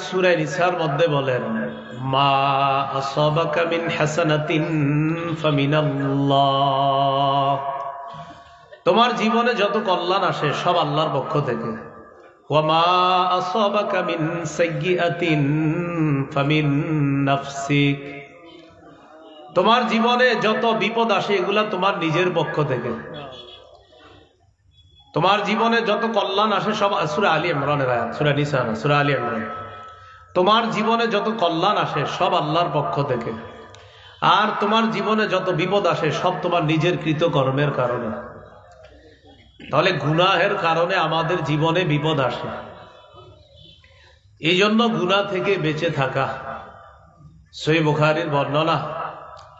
সূরা নিসার মধ্যে বলেন, মা আসাবাকা মিন হাসানাতিন ফামিনাল্লাহ। তোমার জীবনে যত কল্যাণ আসে সব আল্লাহর পক্ষ থেকে। ওয়া মা আসাবাকা মিন সাইয়্যাতিন ফামিন নাফসিক। তোমার জীবনে যত বিপদ আসে এগুলা তোমার নিজের পক্ষ থেকে। তোমার জীবনে যত কল্যাণ আসে সব সূরা আলী ইমরানের আয়াত, সূরা নিসা না, সূরা আলী ইমরান। তোমার জীবনে যত কল্যাণ আসে সব আল্লাহর পক্ষ থেকে, আর তোমার জীবনে যত বিপদ আসে সব তোমার নিজের কৃতকর্মের কারণে। তাহলে গুনাহের কারণে আমাদের জীবনে বিপদ আসে, এই জন্য গুনাহ থেকে বেঁচে থাকা। সহিহ বুখারীর বর্ণনা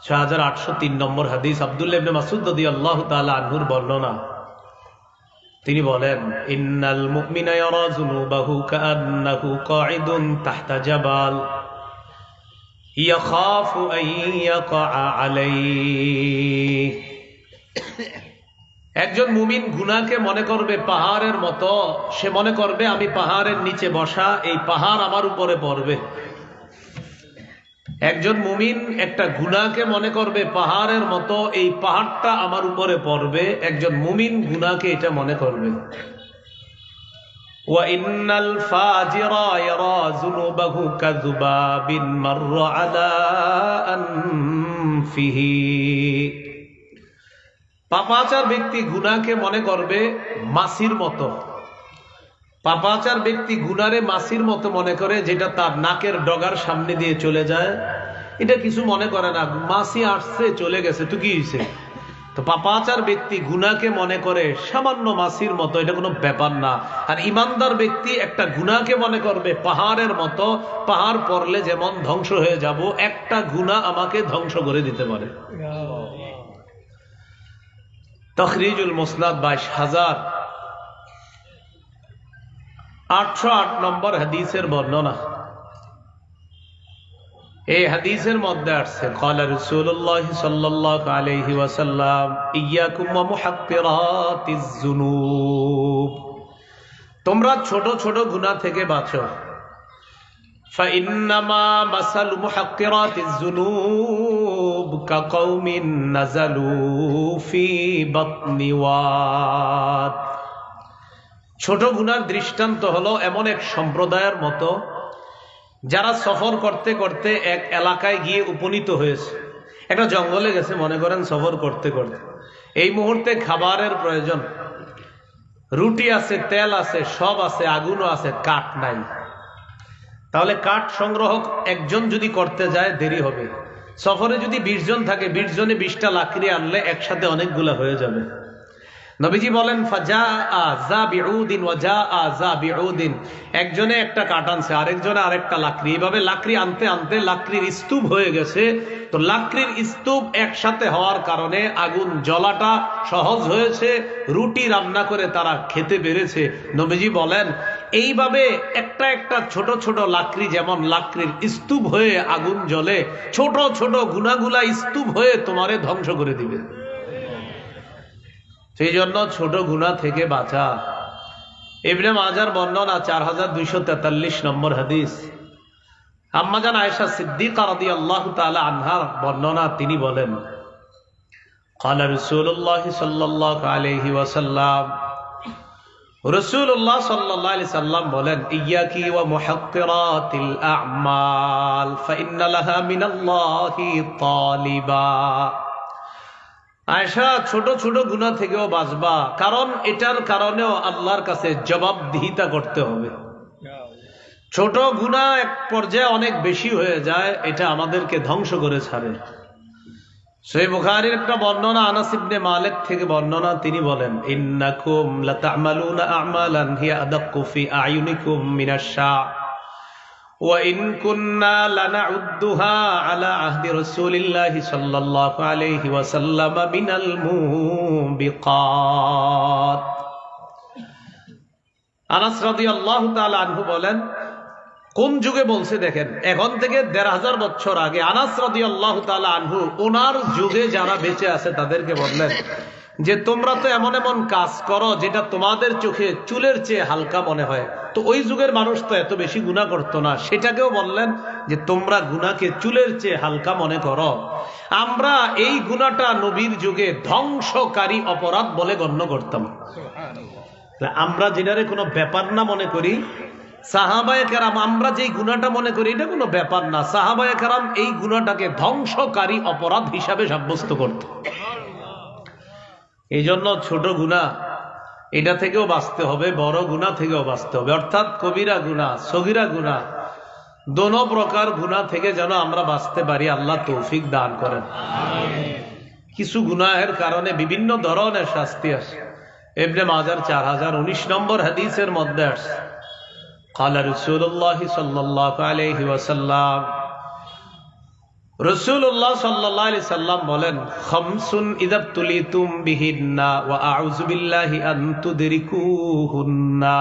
৬৮০৩ নম্বর হাদিস, আব্দুল্লাহ ইবনে মাসউদ রাদিয়াল্লাহু তাআলা আনহুর বর্ণনা। তিনি বলেন, ইন্নাল মুমিনা ইয়ারা যুনুবাহু কাআন্নাহু কাঈদুন তাহতা জাবাল ইয়াখাফু আন ইয়াকা আলাইহি। একজন মুমিন গুনাহকে মনে করবে পাহাড়ের মতো, সে মনে করবে আমি পাহাড়ের নিচে বসা, এই পাহাড় আমার উপরে পড়বে। একজন মুমিন একটা গুনাহকে মনে করবে পাহাড়ের মতো, এই পাহাড়টা আমার উপরে পড়বে। একজন মুমিন গুনাহকে এটা মনে করবে। ওয়া ইন্নাল ফাজিরা ইয়ারা যুনুবাহু কাযুবাবিন মাররা আলা আনফিহি। পাপাচার ব্যক্তি গুনাহকে মনে করবে মাছির মতো। পাপাচার ব্যক্তি গুনারে মাছির মতো মনে করে, যেটা তার নাকের ডগার সামনে দিয়ে চলে যায়, এটা কিছু মনে করে না, মাছি আসছে চলে গেছে তো কি হয়েছে। তো পাপাচার ব্যক্তি গুনাহকে মনে করে সামান্য মাছির মতো, এটা কোনো ব্যাপার না। আর ইমানদার ব্যক্তি একটা গুনাহকে মনে করবে পাহাড়ের মতো, পাহাড় পড়লে যেমন ধ্বংস হয়ে যাব, একটা গুনাহ আমাকে ধ্বংস করে দিতে পারে। তখরিজুল মুসনাদ ২২,৮০৮ নম্বর হাদিসের বর্ণনা। এই হাদিসের মধ্যে আসছে, ক্বালা রাসূলুল্লাহ সাল্লাল্লাহু আলাইহি ওয়াসাল্লাম ইয়্যাকুম ওয়া মুহাক্কিরাতিজ যুনুব। তোমরা ছোট ছোট গুনাহ থেকে বাঁচো। ফাইন্নামা মাসালু মুহাক্কিরাতিজ যুনুব কাকাউমিন নাযালু ফি বাতনি ওয়াদ। ছোট গুনার দৃষ্টান্ত হলো এমন এক সম্প্রদায়ের মতো, যারা সফর করতে করতে এক এলাকায় গিয়ে উপনীত হয়েছে। একটা জঙ্গলে গেছে মনে করেন, সফর করতে করতে এই মুহূর্তে খাবারের প্রয়োজন, রুটি আছে, তেল আছে, সব আছে, আগুনও আছে, কাঠ নাই। তাহলে কাঠ সংগ্রহ একজন যদি করতে যায় দেরি হবে। সফরে যদি ২০ জন থাকে, ২০ জনে ২০টা লাকড়ি আনলে একসাথে অনেকগুলা হয়ে যাবে। নবীজি বলেন, ফাজাআ যাবিউদিন ওয়া জাআ যাবিউদিন। একজনে একটা কাঠ আনছে, আরেকজনে আরেকটা লাকড়ি। এইভাবে লাকড়ি আনতে আনতে লাকড়ির স্তূপ হয়ে গেছে। তো লাকড়ির স্তূপ একসাথে হওয়ার কারণে আগুন জ্বলাটা সহজ হয়েছে, রুটি রান্না করে তারা খেতে পেরেছে। নবীজি বলেন, এইভাবে একটা একটা ছোট ছোট লাকড়ি যেমন লাকড়ির স্তূপ হয়ে আগুন জ্বলে, ছোট ছোট গুনাহগুলা স্তূপ হয়ে তোমারে ধ্বংস করে দিবে। সেই জন্য ছোট গুনাহ থেকে বাঁচা। ইবনে মাজার বর্ণনা ৪২৪৩ নম্বর হাদিস। আম্মাজান আয়েশা সিদ্দিকা রাদিয়াল্লাহু তাআলা আনহার বর্ণনা, তিনি বলেন, ক্বালা রাসূলুল্লাহ সাল্লাল্লাহু আলাইহি ওয়াসাল্লাম, রাসূলুল্লাহ সাল্লাল্লাহু আলাইহি সাল্লাম বলেন, ইয়্যাকি ওয়া মুহাক্কিরাতিল আ'মাল ফাইন্না লাহা মিনাল্লাহি তালিবা। আয়েশা, ছোট ছোট গুনাহ থেকেও বাঁচবা, কারণ এটার কারণেও আল্লাহর কাছে জবাবদিহিতা করতে হবে। ছোট গুনাহ এক পর্যায়ে অনেক বেশি হয়ে যায়, এটা আমাদেরকে ধ্বংস করে ছাড়ে। সহিহ বুখারীর একটা বর্ণনা, আনাস ইবনে মালিক থেকে বর্ণনা, তিনি বলেন, ইন্নাকুম লাতা'মালুনা আ'মালান হিয়া আদাক্কু ফি আ'য়ুনিকুম মিনাশ শা'a ওয়া ইন কুন্না লানা'উদ্দুহা আলা আহদি রাসূলিল্লাহি সাল্লাল্লাহু আলাইহি ওয়াসাল্লাম মিনাল মুবিকাত। আনাস রাদিয়াল্লাহু তাআলা আনহু বলেন, কোন যুগে বলছে দেখেন, এখন থেকে ১৫০০ বছর আগে আনাস রাদিয়াল্লাহু তাআলা আনহু ওনার যুগে যারা বেঁচে আছে তাদেরকে বললেন যে তোমরা তো এমন এমন কাজ করো যেটা তোমাদের চোখে চুলের চেয়ে হালকা মনে হয়। তো ওই যুগের মানুষ তো এত বেশি গুনাহ করতো না, সেটাকেও বললেন যে তোমরা গুনাহকে চুলের চেয়ে হালকা মনে করো। আমরা এই গুনাহটা নবীর যুগে ধ্বংসকারী অপরাধ বলে গণ্য করতাম। আমরা যেটারে কোনো ব্যাপার না মনে করি, সাহাবায়ে কেরাম আমরা যেই গুনাহটা মনে করি এটা কোনো ব্যাপার না, সাহাবায়ে কেরাম এই গুনাহটাকে ধ্বংসকারী অপরাধ হিসাবে সাব্যস্ত করত। এই জন্য ছোট গুনাহ এটা থেকেও বাঁচতে হবে, বড় গুনাহ থেকেও বাঁচতে হবে। অর্থাৎ কবিরা গুনাহ, সগীরা গুনাহ, দোনো প্রকার গুনাহ থেকে যেন আমরা বাঁচতে পারি, আল্লাহ তৌফিক দান করেন। কিছু গুনাহের কারণে বিভিন্ন ধরনের শাস্তি আসে। ইবনে মাজার 4019 নম্বর হাদিসের মধ্যে আসে, ক্বালা রাসূলুল্লাহ সাল্লাল্লাহু আলাইহি ওয়াসাল্লাম, রাসূলুল্লাহ সাল্লাল্লাহু আলাইহি সাল্লাম বলেন, খামসুন ইযা তুলিতুম বিহিন্না ওয়া আউযু বিল্লাহি আন তুদরিকুহুন্না।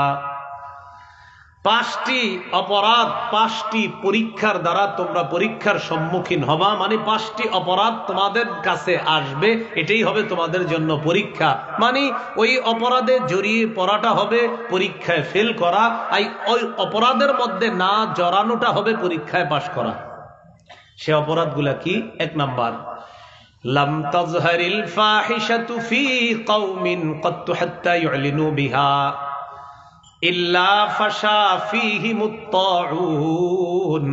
পাঁচটি অপরাধ, পাঁচটি পরীক্ষার দ্বারা তোমরা পরীক্ষার সম্মুখীন হবা, মানে পাঁচটি অপরাধ তোমাদের কাছে আসবে, এটাই হবে তোমাদের জন্য পরীক্ষা। মানে ওই অপরাধে জড়িয়ে পড়াটা হবে পরীক্ষায় ফেল করা, ওই অপরাধের মধ্যে না জড়ানোটা হবে পরীক্ষায় পাশ করা। সে অপরাধগুলা কি? এক নাম্বার, লাম তাজহারিল ফাহিশাতু ফি কওমিন ক্বাত্তু হাত্তা ইউলিনু বিহা ইল্লা ফাশা ফীহিমুত তাউন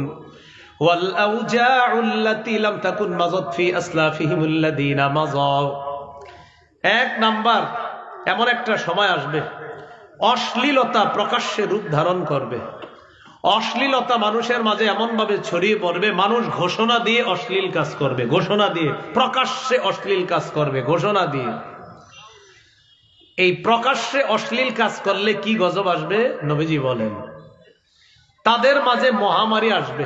ওয়াল আওজাউ আল্লাতী লাম তাকুন মাযাত ফি আসলাফিহিমুল লাযীনা মাযাউ। এক নাম্বার, এমন একটা সময় আসবে অশ্লীলতা প্রকাশ্যে রূপ ধারণ করবে। অশ্লীলতা মানুষের মাঝে এমন ভাবে ছড়িয়ে পড়বে, মানুষ ঘোষণা দিয়ে অশ্লীল কাজ করবে, ঘোষণা দিয়ে প্রকাশ্যে অশ্লীল কাজ করবে, ঘোষণা দিয়ে। এই প্রকাশ্যে অশ্লীল কাজ করলে কি গজব আসবে নবীজি বলেন? তাদের মাঝে মহামারী আসবে,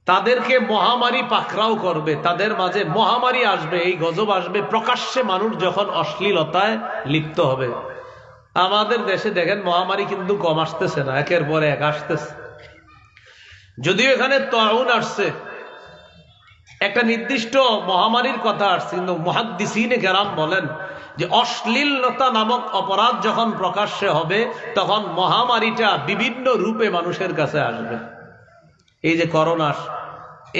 তাদেরকে মহামারী পাকড়াও করবে, তাদের মাঝে মহামারী আসবে, এই গজব আসবে প্রকাশ্যে মানুষ যখন অশ্লীলতায় লিপ্ত হবে। আমাদের দেশে দেখেন মহামারী কিন্তু কম আসতেছে না, একের পর এক আসতেছে। যদিও এখানে তাউন আসছে, একটা নির্দিষ্ট মহামারীর কথা আসছে, কিন্তু মুহাদ্দিসিনে কেরাম বলেন যে অশ্লীলতা নামক অপরাধ যখন প্রকাশ্যে হবে তখন মহামারীটা বিভিন্ন রূপে মানুষের কাছে আসবে। এই যে করোনা,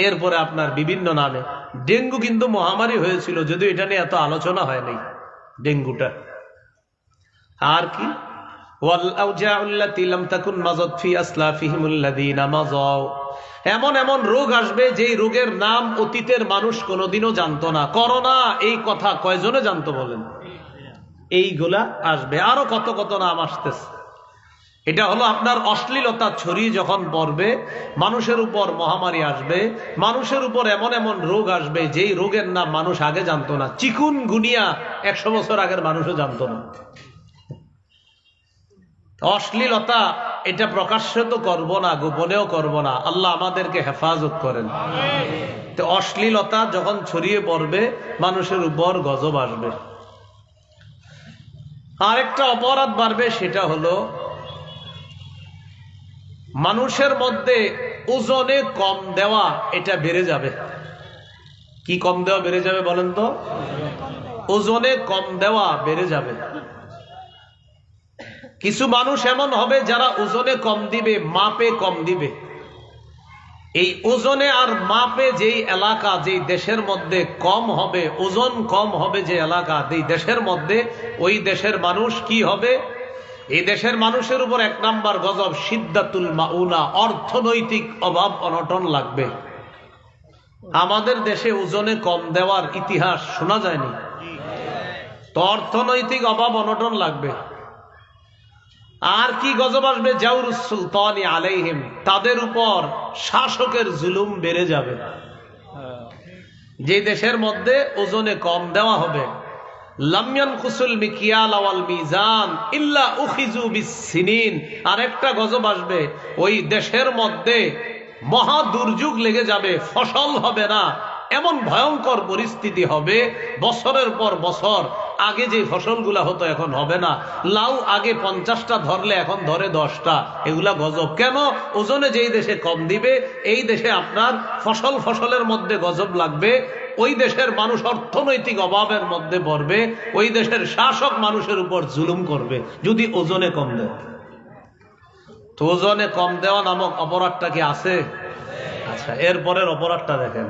এরপরে আপনার বিভিন্ন নামে, ডেঙ্গু কিন্তু মহামারী হয়েছিল, যদিও এটা নিয়ে এত আলোচনা হয়নি ডেঙ্গুটা। আর কি? ওয়াল আওজাউ আল্লাতী লাম তাকুন মাযাত ফি আসলাফিহিমুল লাযীনা মাযাউ। এমন এমন রোগ আসবে যেই রোগের নাম অতীতের মানুষ কোনোদিনও জানতো না। করোনা এই কথা কয়জনে জানতো বলেন? এইগুলা আসবে, আরো কত কত নাম আসতেছে। এটা হলো আপনার অশ্লীলতা ছড়িয়ে যখন পড়বে, মানুষের উপর মহামারী আসবে, মানুষের উপর এমন এমন রোগ আসবে যেই রোগের নাম মানুষ আগে জানতো না। চিকুনগুনিয়া 100 বছর আগের মানুষও জানতো না। অশ্লীলতা এটা প্রকাশ্য তো করবো না, গোপনেও করবো না, আল্লাহ আমাদেরকে হেফাজত করেন। তো অশ্লীলতা যখন ছড়িয়ে পড়বে মানুষের উপর গজব আসবে। আরেকটা অপরাধ বাড়বে, সেটা হলো মানুষের মধ্যে ওজনে কম দেওয়া, এটা বেড়ে যাবে। কি কম দেওয়া বেড়ে যাবে বলেন তো? ওজনে কম দেওয়া বেড়ে যাবে। কিছু মানুষ এমন হবে যারা ওজনে কম দিবে, মাপে কম দিবে। এই ওজনে আর মাপে যেই এলাকা, যেই দেশের মধ্যে কম হবে, ওজন কম হবে যে এলাকা, যেই দেশের মধ্যে, ওই দেশের মানুষ কি হবে? এই দেশের মানুষের উপর এক নাম্বার গজব শিদ্দাতুল মাউনা, অর্থনৈতিক অভাব অনটন লাগবে। আমাদের দেশে ওজনে কম দেওয়ার ইতিহাস শোনা যায়নি, তো অর্থনৈতিক অভাব অনটন লাগবে। আর কি গজব আসবে? জাউরুস সুলতানি আলাইহিম, তাদের উপর শাসকের জুলুম বেড়ে যাবে। যে দেশের মধ্যে ওজনে কম দেওয়া হবে, লাম ইয়ানকুসুল মিকিয়াল ওয়াল মিজান ইল্লা উখিযু বিসসিনিন, আরেকটা গজব আসবে, ওই দেশের মধ্যে মহা দুর্যোগ লেগে যাবে, ফসল হবে না, এমন ভয়ঙ্কর পরিস্থিতি হবে, বছরের পর বছর আগে যে ফসলগুলা হতো এখন হবে না। লাউ আগে 50টা ধরলে এখন ধরে 10টা, এগুলা গজব। কেন? ওজনে যেই দেশে কম দিবে, এই দেশে আপনার ফসলের মধ্যে গজব লাগবে, ওই দেশের মানুষ অর্থনৈতিক অভাবের মধ্যে পড়বে, ওই দেশের শাসক মানুষের উপর জুলুম করবে যদি ওজনে কম দেয়। তো ওজনে কম দেওয়া নামক অপরাধটা কি আছে? আচ্ছা, এরপরের অপরাধটা দেখেন।